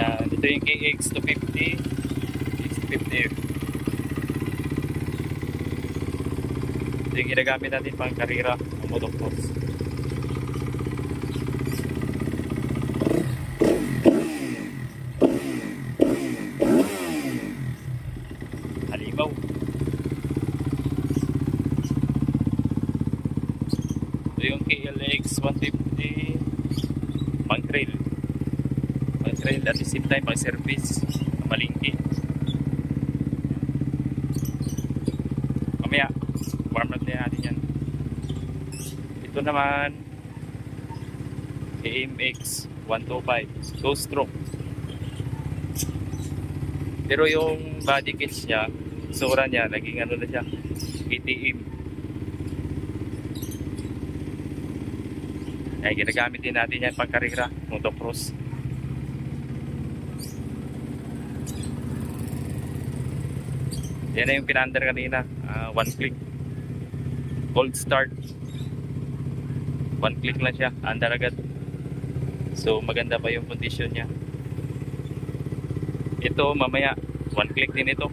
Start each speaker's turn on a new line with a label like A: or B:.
A: Yan, ito yung KX250. KX250. Ito yung ginagamit natin pang karera ng motocross. Halimaw. Ito yung KLX 150 pang trail. Pang trail at the same time pang service na malingki. Mamaya warm up na natin yan. Ito naman AMX 125 2 stroke. Pero yung body kits niya, sura niya, naging ano na siya, KTM. Ay, ginagamit din natin yan pang karera, motocross. Yan na yung pinaandar kanina, one click. Cold start. One click lang siya, andar agad. So maganda pa yung condition niya. Ito mamaya, one click din ito.